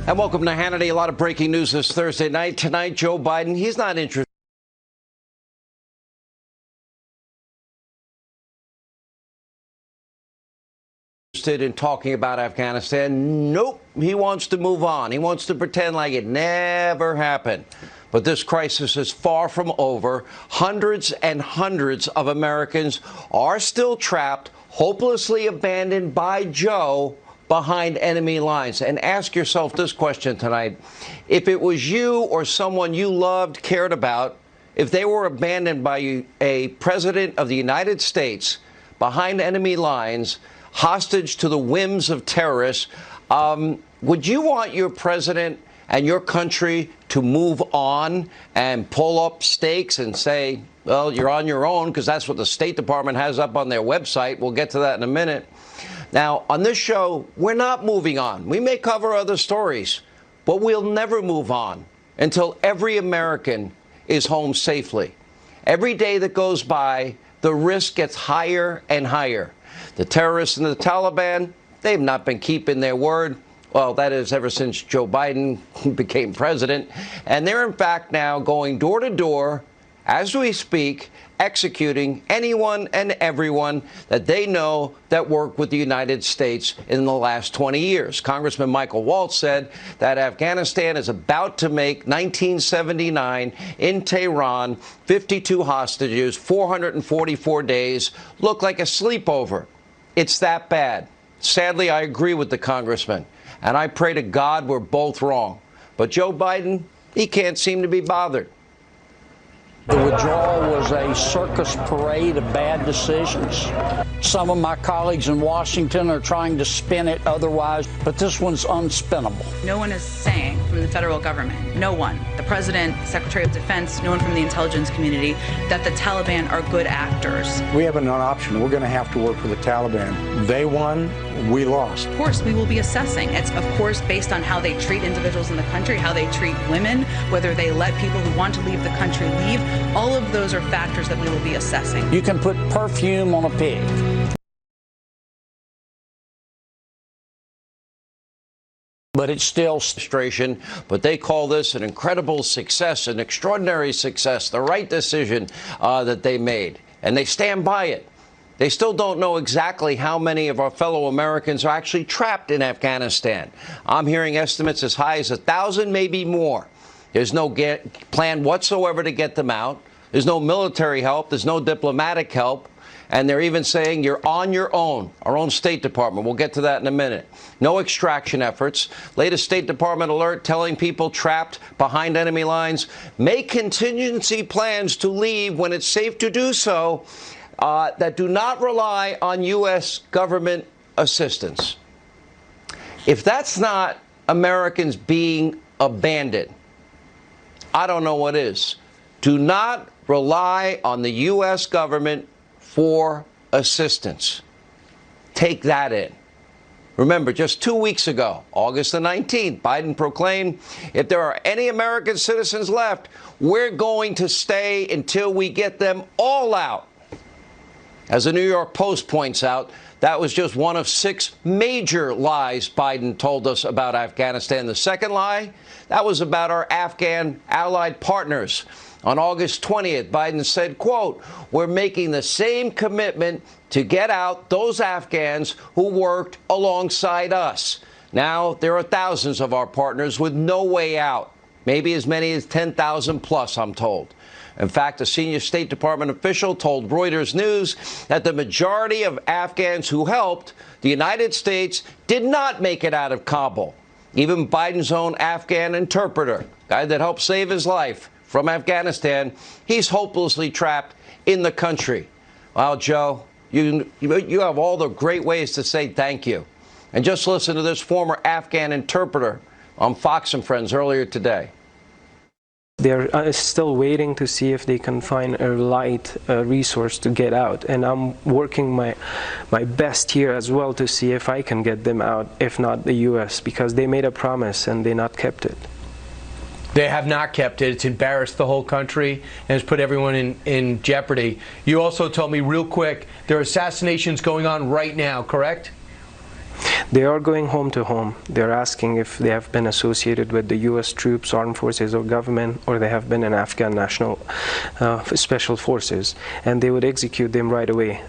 And welcome to Hannity. A lot of breaking news this Thursday night. Tonight, Joe Biden, he's not interested in talking about Afghanistan. Nope. He wants to move on. He wants to pretend like it never happened. But this crisis is far from over. Hundreds and hundreds of Americans are still trapped, hopelessly abandoned by Joe behind enemy lines. And ask yourself this question tonight. If it was you or someone you loved, cared about, if they were abandoned by a president of the United States behind enemy lines, hostage to the whims of terrorists, would you want your president and your country to move on and pull up stakes and say, well, you're on your own, because that's what the State Department has up on their website? We'll get to that in a minute. Now, on this show, we're not moving on. We may cover other stories, but we'll never move on until every American is home safely. Every day that goes by, the risk gets higher and higher. The terrorists and the Taliban, they've not been keeping their word. Well, that is ever since Joe Biden became president. And they're, in fact, now going door to door, as we speak, executing anyone and everyone that they know that worked with the United States in the last 20 years. Congressman Michael Waltz said that Afghanistan is about to make 1979 in Tehran, 52 hostages, 444 days, look like a sleepover. It's that bad. Sadly, I agree with the congressman, and I pray to God we're both wrong. But Joe Biden, he can't seem to be bothered. The withdrawal was a circus parade of bad decisions. Some of my colleagues in Washington are trying to spin it otherwise, but this one's unspinnable. No one is saying from the federal government, no one, the president, Secretary of Defense, no one from the intelligence community, that the Taliban are good actors. We have an option. We're going to have to work with the Taliban. They won, we lost. Of course, we will be assessing. It's, of course, based on how they treat individuals in the country, how they treat women, whether they let people who want to leave the country leave. All of those are factors that we will be assessing. You can put perfume on a pig. But it's still administration. But they call this an incredible success, an extraordinary success, the right decision that they made. And they stand by it. They still don't know exactly how many of our fellow Americans are actually trapped in Afghanistan. I'm hearing estimates as high as 1,000, maybe more. There's no plan whatsoever to get them out. There's no military help. There's no diplomatic help. And they're even saying you're on your own. Our own State Department. We'll get to that in a minute. No extraction efforts. Latest State Department alert telling people trapped behind enemy lines, make contingency plans to leave when it's safe to do so, that do not rely on U.S. government assistance. If that's not Americans being abandoned, I don't know what is. Do not rely on the U.S. government for assistance. Take that in. Remember, just 2 weeks ago, August the 19th, Biden proclaimed, if there are any American citizens left, we're going to stay until we get them all out. As the New York Post points out, that was just one of 6 major lies Biden told us about Afghanistan. The second lie, that was about our Afghan allied partners. On August 20th, Biden said, quote, we're making the same commitment to get out those Afghans who worked alongside us. Now, there are thousands of our partners with no way out, maybe as many as 10,000 plus, I'm told. In fact, a senior State Department official told Reuters News that the majority of Afghans who helped the United States did not make it out of Kabul. Even Biden's own Afghan interpreter, guy that helped save his life from Afghanistan, he's hopelessly trapped in the country. Well, Joe, you have all the great ways to say thank you. And just listen to this former Afghan interpreter on Fox and Friends earlier today. They're still waiting to see if they can find a light resource to get out. And I'm working my best here as well to see if I can get them out, if not the U.S., because they made a promise and they not kept it. They have not kept it. It's embarrassed the whole country and has put everyone in jeopardy. You also told me real quick, there are assassinations going on right now, correct? They are going home to home. They're asking if they have been associated with the U.S. troops, armed forces, or government, or they have been in Afghan National Special Forces, and they would execute them right away.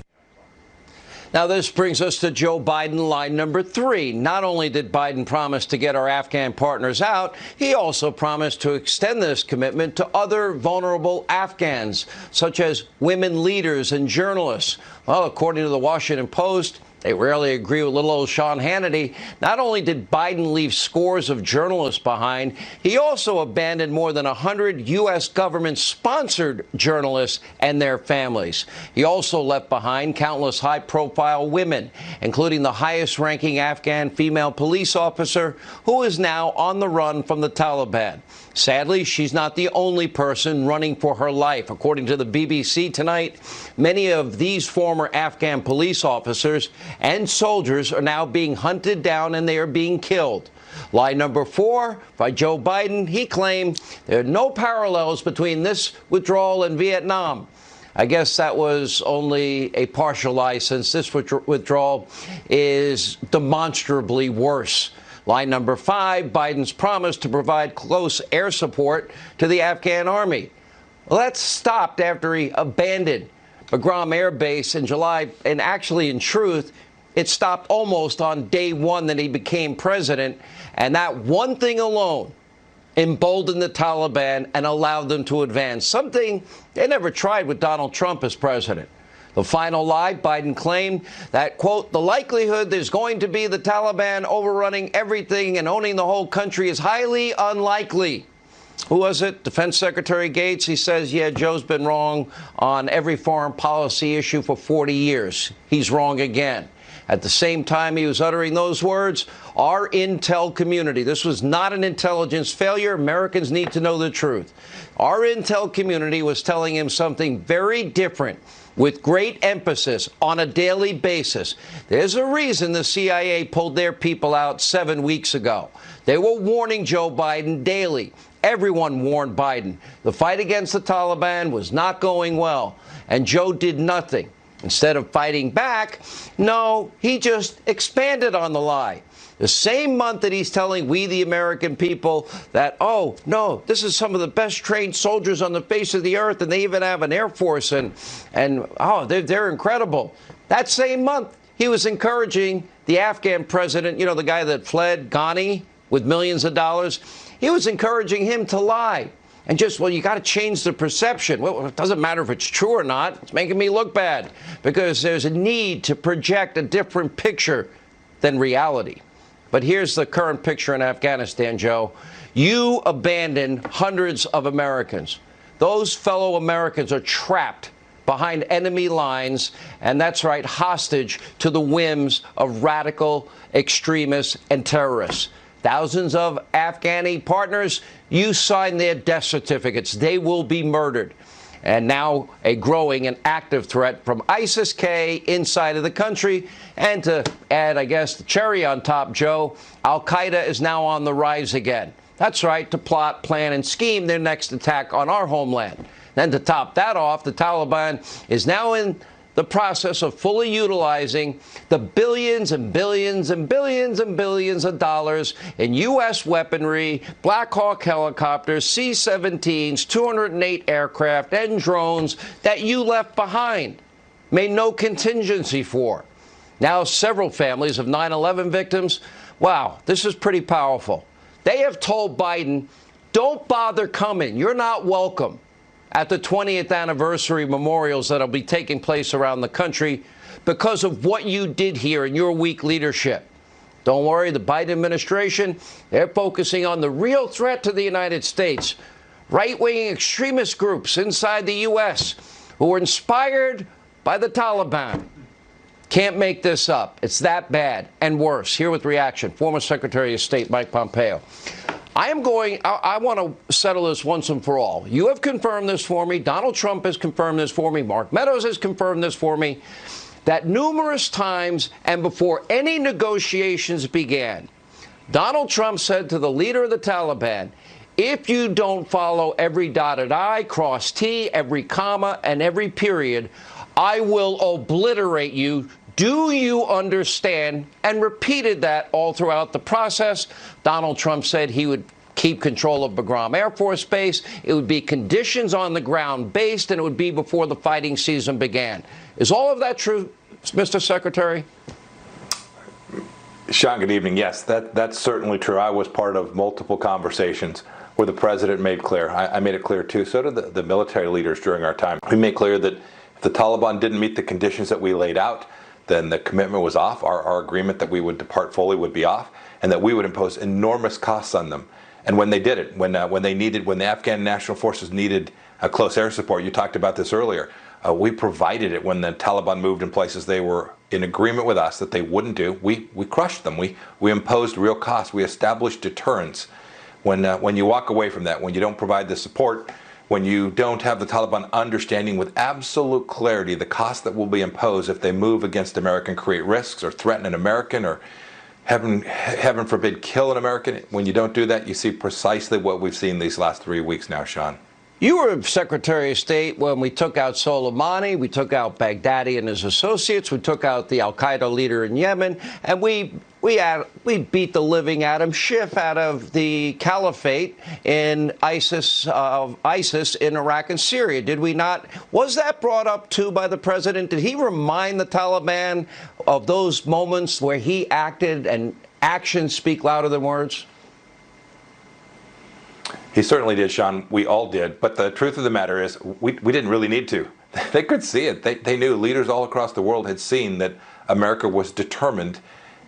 Now, this brings us to Joe Biden, line number 3. Not only did Biden promise to get our Afghan partners out, he also promised to extend this commitment to other vulnerable Afghans, such as women leaders and journalists. Well, according to the Washington Post, they rarely agree with little old Sean Hannity. Not only did Biden leave scores of journalists behind, he also abandoned more than 100 U.S. government-sponsored journalists and their families. He also left behind countless high-profile women, including the highest-ranking Afghan female police officer, who is now on the run from the Taliban. Sadly, she's not the only person running for her life. According to the BBC tonight, many of these former Afghan police officers and soldiers are now being hunted down and they are being killed. Lie number 4 by Joe Biden, he claimed there are no parallels between this withdrawal and Vietnam. I guess that was only a partial lie, since this withdrawal is demonstrably worse. Line number 5, Biden's promise to provide close air support to the Afghan army. Well, that stopped after he abandoned Bagram Air Base in July, and actually, in truth, it stopped almost on day 1 that he became president, and that one thing alone emboldened the Taliban and allowed them to advance, something they never tried with Donald Trump as president. The final lie, Biden claimed that, quote, the likelihood there's going to be the Taliban overrunning everything and owning the whole country is highly unlikely. Who was it? Defense Secretary Gates. He says, yeah, Joe's been wrong on every foreign policy issue for 40 years. He's wrong again. At the same time he was uttering those words, our intel community, this was not an intelligence failure. Americans need to know the truth. Our intel community was telling him something very different, with great emphasis on a daily basis. There's a reason the CIA pulled their people out 7 weeks ago. They were warning Joe Biden daily. Everyone warned Biden. The fight against the Taliban was not going well, and Joe did nothing. Instead of fighting back, no, he just expanded on the lie. The same month that he's telling we, the American people, that, oh, no, this is some of the best trained soldiers on the face of the earth, and they even have an air force, and oh, they're incredible. That same month, he was encouraging the Afghan president, you know, the guy that fled, Ghani, with millions of dollars. He was encouraging him to lie. And just, well, you got to change the perception. Well, it doesn't matter if it's true or not. It's making me look bad, because there's a need to project a different picture than reality. But here's the current picture in Afghanistan, Joe. You abandoned hundreds of Americans. Those fellow Americans are trapped behind enemy lines, and that's right, hostage to the whims of radical extremists and terrorists. Thousands of Afghani partners, you signed their death certificates. They will be murdered. And now a growing and active threat from ISIS-K inside of the country. And to add, I guess, the cherry on top, Joe, Al-Qaeda is now on the rise again. That's right, to plot, plan, and scheme their next attack on our homeland. Then to top that off, the Taliban is now in the process of fully utilizing the billions and billions and billions and billions of dollars in U.S. weaponry, Black Hawk helicopters, C-17s, 208 aircraft, and drones that you left behind, made no contingency for. Now, several families of 9/11 victims, wow, this is pretty powerful. They have told Biden, don't bother coming. You're not welcome at the 20th anniversary memorials that will be taking place around the country because of what you did here in your weak leadership. Don't worry, the Biden administration, they're focusing on the real threat to the United States. Right-wing extremist groups inside the U.S. who are inspired by the Taliban. Can't make this up. It's that bad and worse. Here with reaction, former Secretary of State Mike Pompeo. I want to settle this once and for all. You have confirmed this for me. Donald Trump has confirmed this for me. Mark Meadows has confirmed this for me, that numerous times and before any negotiations began, Donald Trump said to the leader of the Taliban, if you don't follow every dotted I, cross T, every comma, and every period, I will obliterate you Do you understand? And repeated that all throughout the process. Donald Trump said he would keep control of Bagram Air Force Base. It would be conditions on the ground based, and it would be before the fighting season began. Is all of that true, Mr. Secretary? Sean, good evening. Yes, that's certainly true. I was part of multiple conversations where the president made clear, I made it clear too, so did the military leaders during our time. We made clear that if the Taliban didn't meet the conditions that we laid out, then the commitment was off. Our agreement that we would depart fully would be off, and that we would impose enormous costs on them. And when they did it, when the Afghan National Forces needed close air support, you talked about this earlier, we provided it when the Taliban moved in places they were in agreement with us that they wouldn't do. We crushed them. We imposed real costs. We established deterrence. When you walk away from that, when you don't provide the support, when you don't have the Taliban understanding with absolute clarity the cost that will be imposed if they move against American, create risks or threaten an American or heaven forbid kill an American, when you don't do that, you see precisely what we've seen these last 3 weeks now, Sean. You were Secretary of State when we took out Soleimani, we took out Baghdadi and his associates, we took out the al-Qaeda leader in Yemen, and we beat the living Adam Schiff out of the caliphate in ISIS in Iraq and Syria, did we not? Was that brought up too by the president? Did he remind the Taliban of those moments where he acted and actions speak louder than words? He certainly did, Sean. We all did. But the truth of the matter is we didn't really need to. They could see it. They knew, leaders all across the world had seen that America was determined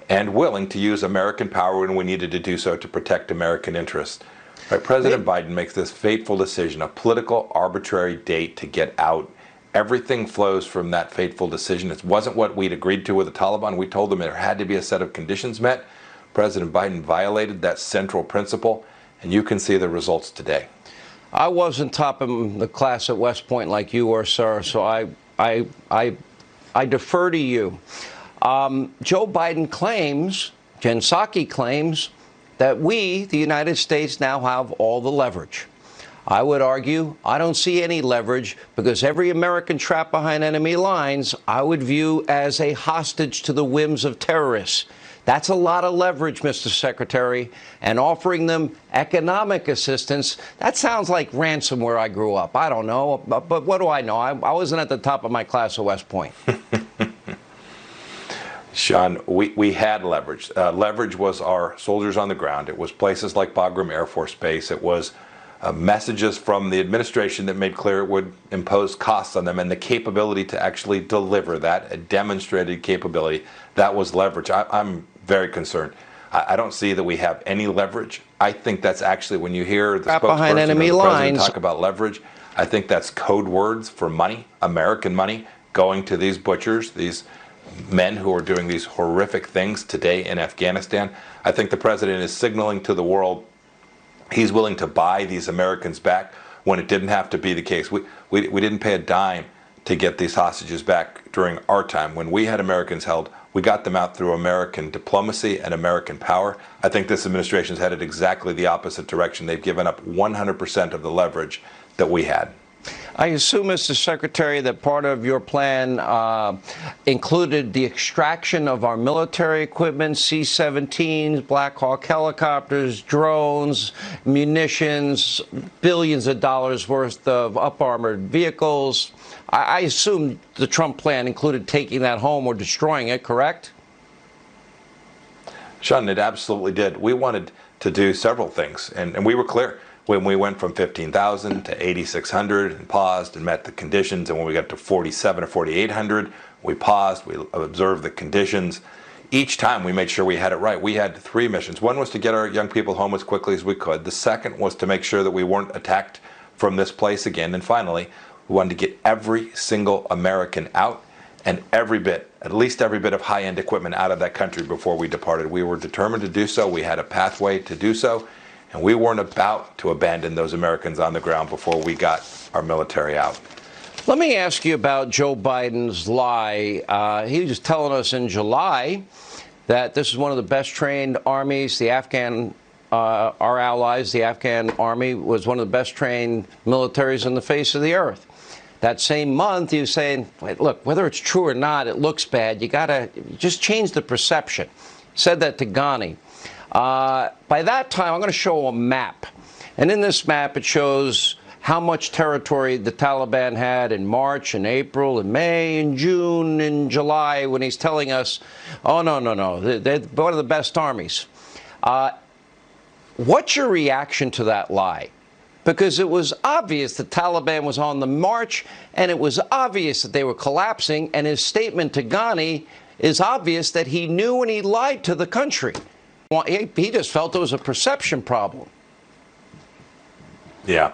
and willing to use American power when we needed to do so to protect American interests. Right? President Biden makes this fateful decision, a political arbitrary date to get out. Everything flows from that fateful decision. It wasn't what we'd agreed to with the Taliban. We told them there had to be a set of conditions met. President Biden violated that central principle. And you can see the results today. I wasn't topping the class at West Point like you were, sir, so I defer to you. Joe Biden claims, Jen Psaki claims, that we, the United States, now have all the leverage. I would argue I don't see any leverage because every American trapped behind enemy lines I would view as a hostage to the whims of terrorists. That's a lot of leverage, Mr. Secretary, and offering them economic assistance, that sounds like ransom where I grew up. I don't know, but what do I know? I wasn't at the top of my class at West Point. Sean, we had leverage. Leverage was our soldiers on the ground. It was places like Bagram Air Force Base. It was messages from the administration that made clear it would impose costs on them and the capability to actually deliver that, a demonstrated capability. That was leverage. I'm very concerned. I don't see that we have any leverage. I think that's actually, when you hear the spokesperson or the president talk about leverage, I think that's code words for money, American money, going to these butchers, these men who are doing these horrific things today in Afghanistan. I think the president is signaling to the world he's willing to buy these Americans back when it didn't have to be the case. We didn't pay a dime to get these hostages back during our time. When we had Americans held, we got them out through American diplomacy and American power. I think this administration is headed exactly the opposite direction. They've given up 100% of the leverage that we had. I assume, Mr. Secretary, that part of your plan included the extraction of our military equipment, C-17s, Black Hawk helicopters, drones, munitions, billions of dollars worth of up-armored vehicles. I assume the Trump plan included taking that home or destroying it, correct? Sean, it absolutely did. We wanted to do several things, and we were clear. When we went from 15,000 to 8,600 and paused and met the conditions, and when we got to 47 or 4,800, we paused, we observed the conditions. Each time we made sure we had it right. We had three missions. One was to get our young people home as quickly as we could. The second was to make sure that we weren't attacked from this place again. And finally, we wanted to get every single American out and every bit, at least every bit of high-end equipment out of that country before we departed. We were determined to do so. We had a pathway to do so. And we weren't about to abandon those Americans on the ground before we got our military out. Let me ask you about Joe Biden's lie. He was telling us in July that this is one of the best trained armies. The Afghan, our allies, the Afghan army, was one of the best trained militaries on the face of the earth. that same month, he was saying, wait, look, whether it's true or not, it looks bad. You got to just change the perception. Said that to Ghani. By that time, I'm going to show a map. And in this map, it shows how much territory the Taliban had in March and April and May and June and July, when he's telling us, oh, no, they're one of the best armies. What's your reaction to that lie? Because it was obvious the Taliban was on the march, and it was obvious that they were collapsing, and his statement to Ghani is obvious that he knew and he lied to the country. He just felt it was a perception problem. Yeah.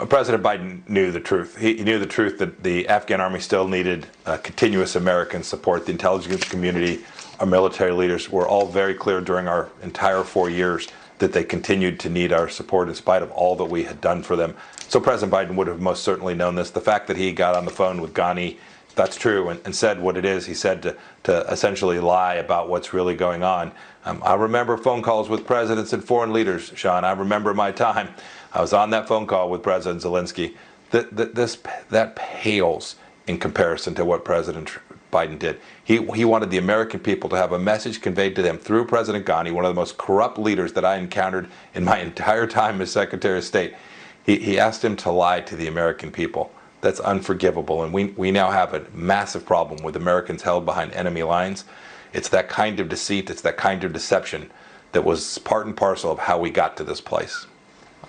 President Biden knew the truth. He knew the truth that the Afghan army still needed continuous American support. The intelligence community, our military leaders were all very clear during our entire 4 years that they continued to need our support in spite of all that we had done for them. So President Biden would have most certainly known this. The fact that he got on the phone with Ghani, that's true, and said what it is. He said to essentially lie about what's really going on. I remember phone calls with presidents and foreign leaders, Sean. I remember my time. I was on that phone call with President Zelensky. That pales in comparison to what President Biden did. He wanted the American people to have a message conveyed to them through President Ghani, one of the most corrupt leaders that I encountered in my entire time as Secretary of State. He asked him to lie to the American people. That's unforgivable, and we now have a massive problem with Americans held behind enemy lines. It's that kind of deceit, it's that kind of deception that was part and parcel of how we got to this place.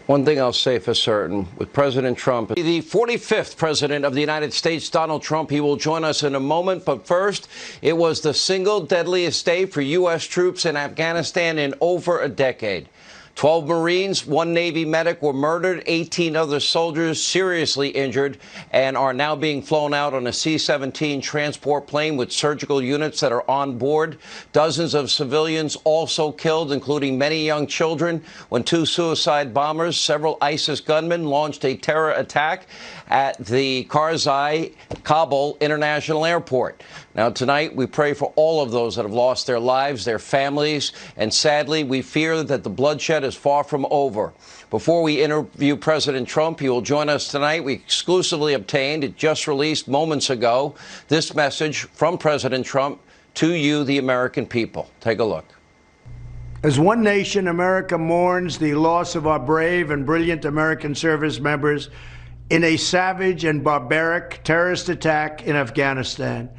One thing I'll say for certain, with President Trump, the 45th President of the United States, Donald Trump, he will join us in a moment. But first, it was the single deadliest day for U.S. troops in Afghanistan in over a decade. 12 Marines, 1 Navy medic were murdered, 18 other soldiers seriously injured, and are now being flown out on a C-17 transport plane with surgical units that are on board. Dozens of civilians also killed, including many young children, when 2 suicide bombers, several ISIS gunmen, launched a terror attack at the Karzai, Kabul International Airport. Now, tonight, we pray for all of those that have lost their lives, their families, and sadly, we fear that the bloodshed is far from over. Before we interview President Trump, he will join us tonight. We exclusively obtained, it just released moments ago, this message from President Trump to you, the American people. Take a look. As one nation, America mourns the loss of our brave and brilliant American service members in a savage and barbaric terrorist attack in Afghanistan.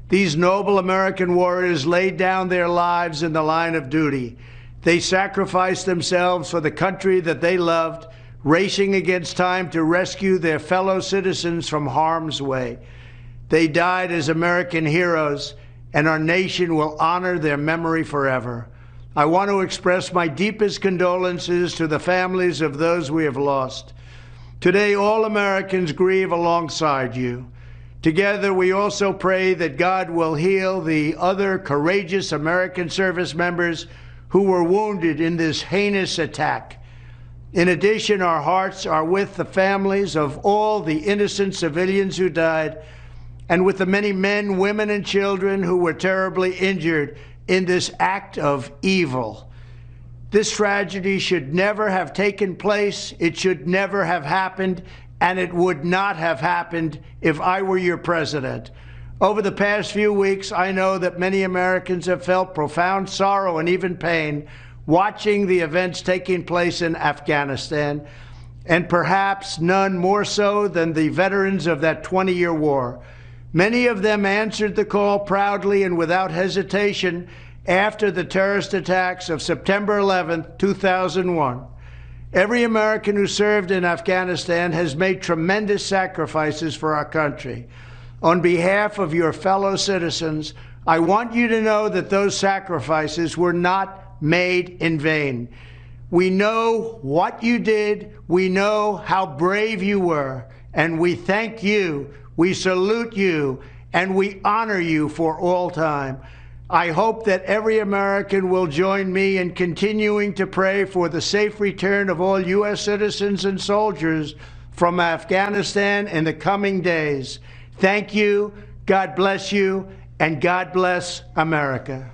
These noble American warriors laid down their lives in the line of duty. They sacrificed themselves for the country that they loved, racing against time to rescue their fellow citizens from harm's way. They died as American heroes, and our nation will honor their memory forever. I want to express my deepest condolences to the families of those we have lost. Today, all Americans grieve alongside you. Together, we also pray that God will heal the other courageous American service members who were wounded in this heinous attack. In addition, our hearts are with the families of all the innocent civilians who died, and with the many men, women, and children who were terribly injured in this act of evil. This tragedy should never have taken place. It should never have happened, and it would not have happened if I were your president. Over the past few weeks, I know that many Americans have felt profound sorrow and even pain watching the events taking place in Afghanistan, and perhaps none more so than the veterans of that 20-year war. Many of them answered the call proudly and without hesitation after the terrorist attacks of September 11, 2001. Every American who served in Afghanistan has made tremendous sacrifices for our country. On behalf of your fellow citizens, I want you to know that those sacrifices were not made in vain. We know what you did, we know how brave you were, and we thank you, we salute you, and we honor you for all time. I hope that every American will join me in continuing to pray for the safe return of all U.S. citizens and soldiers from Afghanistan in the coming days. Thank you, God bless you, and God bless America.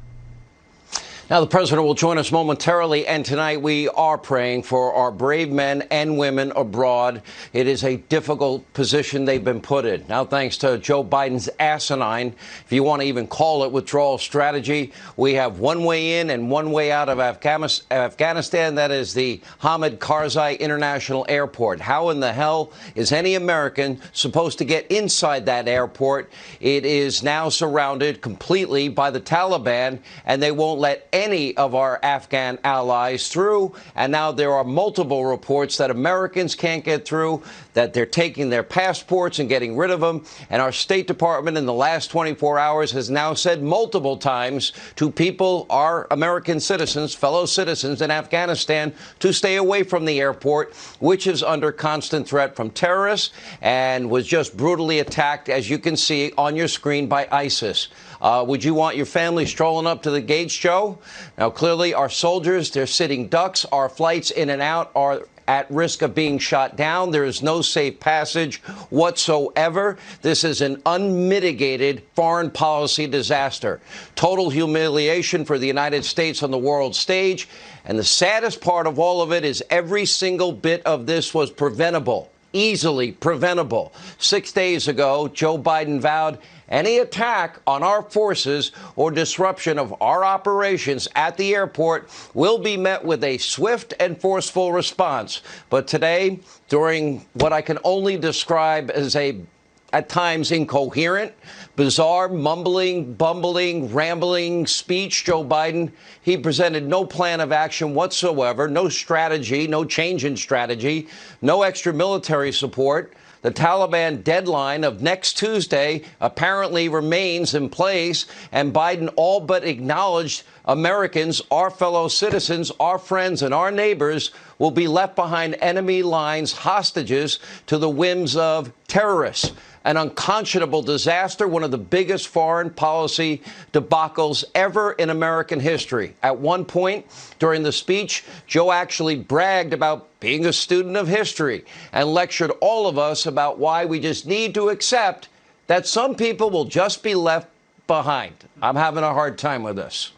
Now, the president will join us momentarily, and tonight we are praying for our brave men and women abroad. It is a difficult position they've been put in. Now, thanks to Joe Biden's asinine, if you want to even call it withdrawal strategy, we have one way in and one way out of Afghanistan. That is the Hamid Karzai International Airport. How in the hell is any American supposed to get inside that airport? It is now surrounded completely by the Taliban, and they won't let any of our Afghan allies through. And now there are multiple reports that Americans can't get through, that they're taking their passports and getting rid of them. And our State Department in the last 24 hours has now said multiple times to people, our American citizens, fellow citizens in Afghanistan, to stay away from the airport, which is under constant threat from terrorists and was just brutally attacked, as you can see on your screen, by ISIS. Would you want your family strolling up to the gates, Joe? Now, clearly, our soldiers, they're sitting ducks. Our flights in and out are at risk of being shot down. There is no safe passage whatsoever. This is an unmitigated foreign policy disaster. Total humiliation for the United States on the world stage. And the saddest part of all of it is every single bit of this was preventable, easily preventable. 6 days ago, Joe Biden vowed any attack on our forces or disruption of our operations at the airport will be met with a swift and forceful response. But today, during what I can only describe as at times incoherent, bizarre, mumbling, bumbling, rambling speech, Joe Biden, he presented no plan of action whatsoever, no strategy, no change in strategy, no extra military support. The Taliban deadline of next Tuesday apparently remains in place, and Biden all but acknowledged Americans, our fellow citizens, our friends, and our neighbors will be left behind enemy lines, hostages to the whims of terrorists. An unconscionable disaster, one of the biggest foreign policy debacles ever in American history. At one point during the speech, Joe actually bragged about being a student of history and lectured all of us about why we just need to accept that some people will just be left behind. I'm having a hard time with this.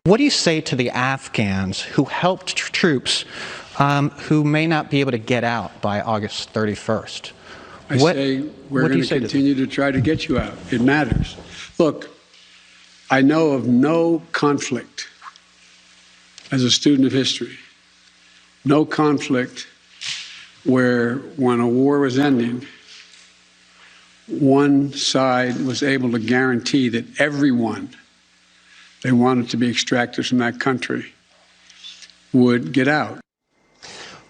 What do you say to the Afghans who helped troops who may not be able to get out by August 31st? I say we're going to continue to try to get you out. It matters. Look, I know of no conflict, as a student of history, no conflict where when a war was ending, one side was able to guarantee that everyone they wanted to be extracted from that country would get out.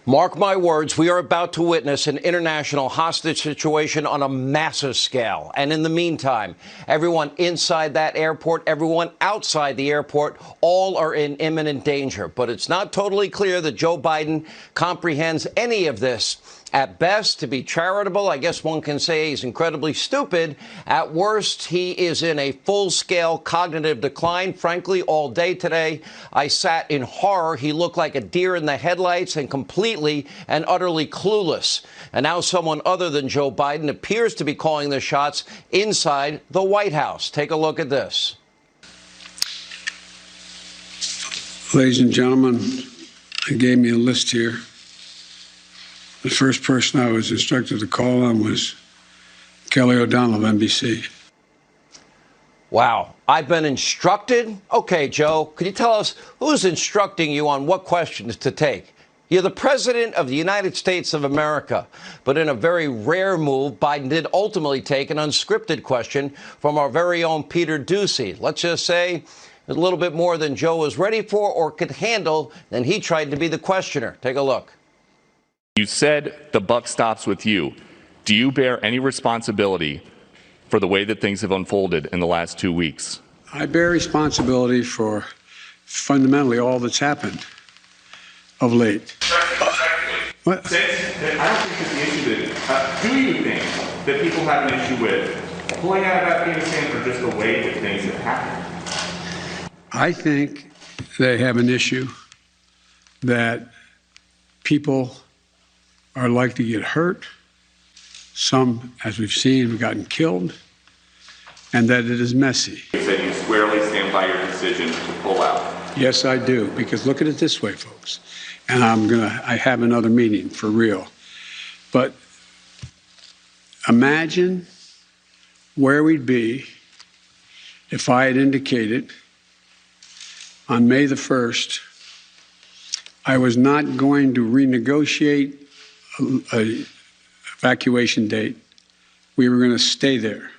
Mark my words, we are about to witness an international hostage situation on a massive scale. And in the meantime, everyone inside that airport, everyone outside the airport, all are in imminent danger. But it's not totally clear that Joe Biden comprehends any of this. At best, to be charitable, I guess one can say he's incredibly stupid. At worst, he is in a full-scale cognitive decline. Frankly, all day today, I sat in horror. He looked like a deer in the headlights and completely and utterly clueless. And now someone other than Joe Biden appears to be calling the shots inside the White House. Take a look at this. Ladies and gentlemen, they gave me a list here. The first person I was instructed to call on was Kelly O'Donnell of NBC. Wow. I've been instructed? Okay, Joe, could you tell us who's instructing you on what questions to take? You're the president of the United States of America. But in a very rare move, Biden did ultimately take an unscripted question from our very own Peter Doocy. Let's just say a little bit more than Joe was ready for or could handle, and he tried to be the questioner. Take a look. You said the buck stops with you. Do you bear any responsibility for the way that things have unfolded in the last 2 weeks? I bear responsibility for fundamentally all that's happened of late. What? I don't think that the issue is, do you think that people have an issue with pulling out of Afghanistan or just the way that things have happened? I think they have an issue that people are likely to get hurt. Some, as we've seen, have gotten killed, and that it is messy. You said you squarely stand by your decision to pull out. Yes, I do. Because look at it this way, folks. And I have another meeting for real. But imagine where we'd be if I had indicated on May the 1st I was not going to renegotiate an evacuation date. We were going to stay there.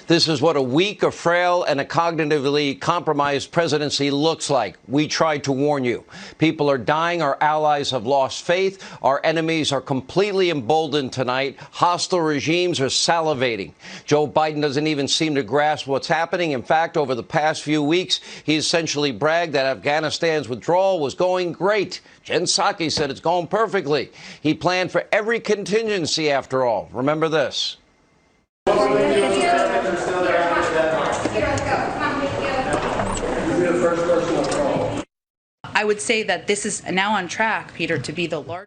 This is what a weak, a frail, and a cognitively compromised presidency looks like. We tried to warn you. People are dying. Our allies have lost faith. Our enemies are completely emboldened tonight. Hostile regimes are salivating. Joe Biden doesn't even seem to grasp what's happening. In fact, over the past few weeks, he essentially bragged that Afghanistan's withdrawal was going great. Jen Psaki said it's going perfectly. He planned for every contingency, after all. Remember this. I would say that this is now on track, Peter, to be the largest.